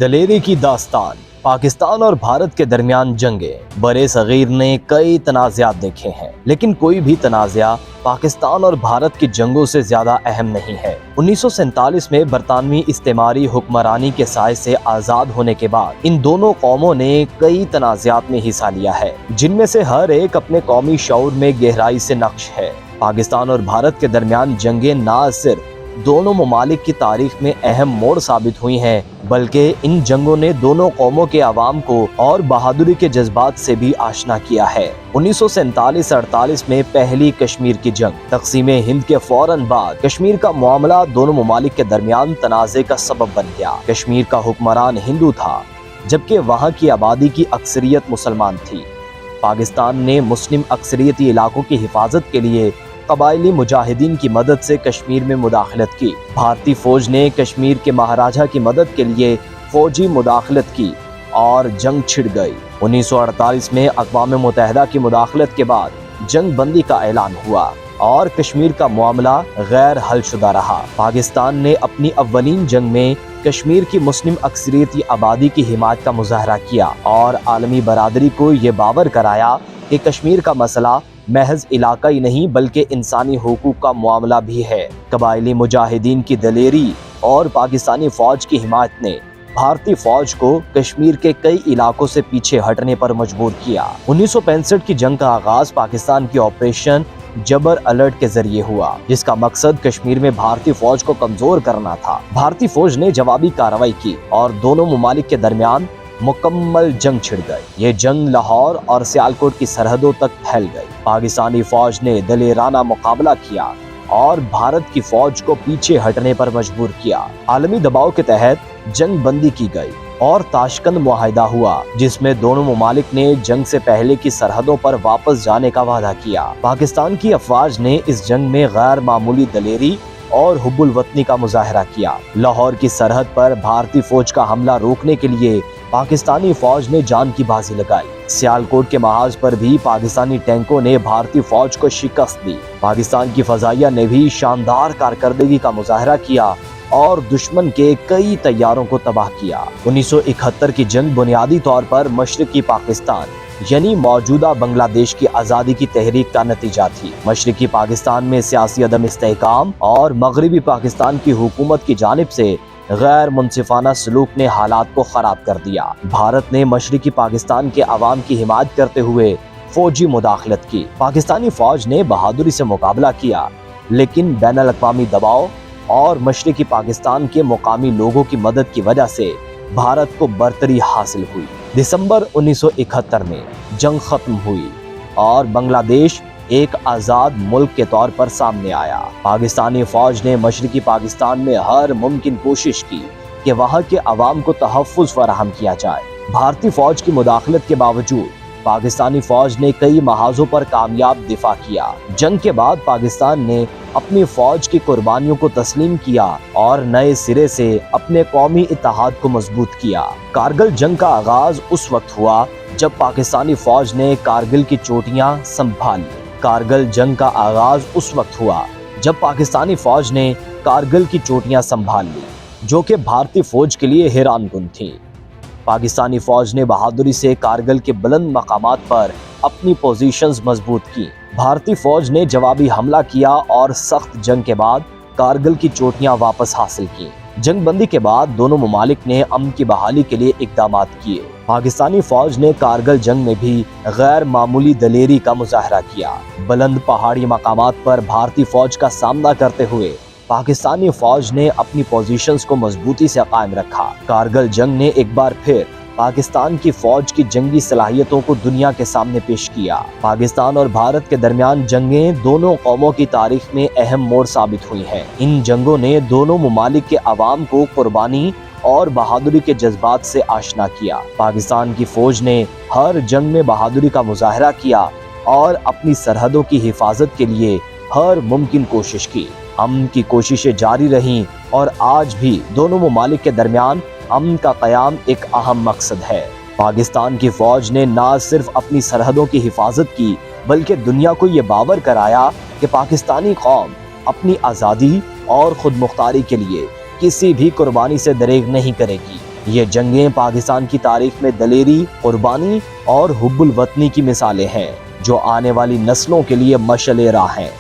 دلیری کی داستان۔ پاکستان اور بھارت کے درمیان جنگیں برے صغیر نے کئی تنازعات دیکھے ہیں، لیکن کوئی بھی تنازعہ پاکستان اور بھارت کی جنگوں سے زیادہ اہم نہیں ہے۔ 1947 میں برطانوی استعماری حکمرانی کے سائے سے آزاد ہونے کے بعد ان دونوں قوموں نے کئی تنازعات میں حصہ لیا ہے، جن میں سے ہر ایک اپنے قومی شعور میں گہرائی سے نقش ہے۔ پاکستان اور بھارت کے درمیان جنگیں نہ صرف دونوں ممالک کی تاریخ میں اہم موڑ ثابت ہوئی ہیں، بلکہ ان جنگوں نے دونوں قوموں کے عوام کو اور بہادری کے جذبات سے بھی آشنا کیا ہے۔ 1947-48 میں پہلی کشمیر کی جنگ، تقسیم ہند کے فوراً بعد کشمیر کا معاملہ دونوں ممالک کے درمیان تنازع کا سبب بن گیا۔ کشمیر کا حکمران ہندو تھا، جبکہ وہاں کی آبادی کی اکثریت مسلمان تھی۔ پاکستان نے مسلم اکثریتی علاقوں کی حفاظت کے لیے قبائلی مجاہدین کی مدد سے کشمیر میں مداخلت کی۔ بھارتی فوج نے کشمیر کے مہاراجہ کی مدد کے لیے فوجی مداخلت کی اور جنگ چھڑ گئی۔ 1948 میں اقوام متحدہ کی مداخلت کے بعد جنگ بندی کا اعلان ہوا اور کشمیر کا معاملہ غیر حل شدہ رہا۔ پاکستان نے اپنی اولین جنگ میں کشمیر کی مسلم اکثریتی آبادی کی حمایت کا مظاہرہ کیا اور عالمی برادری کو یہ باور کرایا کہ کشمیر کا مسئلہ محض علاقائی نہیں بلکہ انسانی حقوق کا معاملہ بھی ہے۔ قبائلی مجاہدین کی دلیری اور پاکستانی فوج کی حمایت نے بھارتی فوج کو کشمیر کے کئی علاقوں سے پیچھے ہٹنے پر مجبور کیا۔ 1965 کی جنگ کا آغاز پاکستان کی آپریشن جبر الرٹ کے ذریعے ہوا، جس کا مقصد کشمیر میں بھارتی فوج کو کمزور کرنا تھا۔ بھارتی فوج نے جوابی کارروائی کی اور دونوں ممالک کے درمیان مکمل جنگ چھڑ گئی۔ یہ جنگ لاہور اور سیالکوٹ کی سرحدوں تک پھیل گئی۔ پاکستانی فوج نے دلیرانہ مقابلہ کیا اور بھارت کی فوج کو پیچھے ہٹنے پر مجبور کیا۔ عالمی دباؤ کے تحت جنگ بندی کی گئی اور تاشکند معاہدہ ہوا، جس میں دونوں ممالک نے جنگ سے پہلے کی سرحدوں پر واپس جانے کا وعدہ کیا۔ پاکستان کی افواج نے اس جنگ میں غیر معمولی دلیری اور حب الوطنی کا مظاہرہ کیا۔ لاہور کی سرحد پر بھارتی فوج کا حملہ روکنے کے لیے پاکستانی فوج نے جان کی بازی لگائی۔ سیالکوٹ کے محاذ پر بھی پاکستانی ٹینکوں نے بھارتی فوج کو شکست دی۔ پاکستان کی فضائیہ نے بھی شاندار کارکردگی کا مظاہرہ کیا اور دشمن کے کئی طیاروں کو تباہ کیا۔ 1971 کی جنگ بنیادی طور پر مشرقی پاکستان یعنی موجودہ بنگلہ دیش کی آزادی کی تحریک کا نتیجہ تھی۔ مشرقی پاکستان میں سیاسی عدم استحکام اور مغربی پاکستان کی حکومت کی جانب سے غیر منصفانہ سلوک نے حالات کو خراب کر دیا۔ بھارت نے مشرقی پاکستان کے عوام کی حمایت کرتے ہوئے فوجی مداخلت کی۔ پاکستانی فوج نے بہادری سے مقابلہ کیا، لیکن بین الاقوامی دباؤ اور مشرقی پاکستان کے مقامی لوگوں کی مدد کی وجہ سے بھارت کو برتری حاصل ہوئی۔ دسمبر 1971 میں جنگ ختم ہوئی اور بنگلہ دیش ایک آزاد ملک کے طور پر سامنے آیا۔ پاکستانی فوج نے مشرقی پاکستان میں ہر ممکن کوشش کی کہ وہاں کے عوام کو تحفظ فراہم کیا جائے۔ بھارتی فوج کی مداخلت کے باوجود پاکستانی فوج نے کئی محاذوں پر کامیاب دفاع کیا۔ جنگ کے بعد پاکستان نے اپنی فوج کی قربانیوں کو تسلیم کیا اور نئے سرے سے اپنے قومی اتحاد کو مضبوط کیا۔ کارگل جنگ کا آغاز اس وقت ہوا جب پاکستانی فوج نے کارگل کی چوٹیاں سنبھال لی۔ کارگل جنگ کا آغاز اس وقت ہوا جب پاکستانی فوج نے کارگل کی چوٹیاں سنبھال لی، جو کہ بھارتی فوج کے لیے حیران کن تھیں۔ پاکستانی فوج نے بہادری سے کارگل کے بلند مقامات پر اپنی پوزیشنز مضبوط کی۔ بھارتی فوج نے جوابی حملہ کیا اور سخت جنگ کے بعد کارگل کی چوٹیاں واپس حاصل کی۔ جنگ بندی کے بعد دونوں ممالک نے امن کی بحالی کے لیے اقدامات کیے۔ پاکستانی فوج نے کارگل جنگ میں بھی غیر معمولی دلیری کا مظاہرہ کیا۔ بلند پہاڑی مقامات پر بھارتی فوج کا سامنا کرتے ہوئے پاکستانی فوج نے اپنی پوزیشنز کو مضبوطی سے قائم رکھا۔ کارگل جنگ نے ایک بار پھر پاکستان کی فوج کی جنگی صلاحیتوں کو دنیا کے سامنے پیش کیا۔ پاکستان اور بھارت کے درمیان جنگیں دونوں قوموں کی تاریخ میں اہم موڑ ثابت ہوئی ہیں۔ ان جنگوں نے دونوں ممالک کے عوام کو قربانی اور بہادری کے جذبات سے آشنا کیا۔ پاکستان کی فوج نے ہر جنگ میں بہادری کا مظاہرہ کیا اور اپنی سرحدوں کی حفاظت کے لیے ہر ممکن کوشش کی۔ امن کی کوششیں جاری رہیں اور آج بھی دونوں ممالک کے درمیان امن کا قیام ایک اہم مقصد ہے۔ پاکستان کی فوج نے نہ صرف اپنی سرحدوں کی حفاظت کی بلکہ دنیا کو یہ باور کرایا کہ پاکستانی قوم اپنی آزادی اور خود مختاری کے لیے کسی بھی قربانی سے دریغ نہیں کرے گی۔ یہ جنگیں پاکستان کی تاریخ میں دلیری، قربانی اور حب الوطنی کی مثالیں ہیں جو آنے والی نسلوں کے لیے مشعل راہ ہیں۔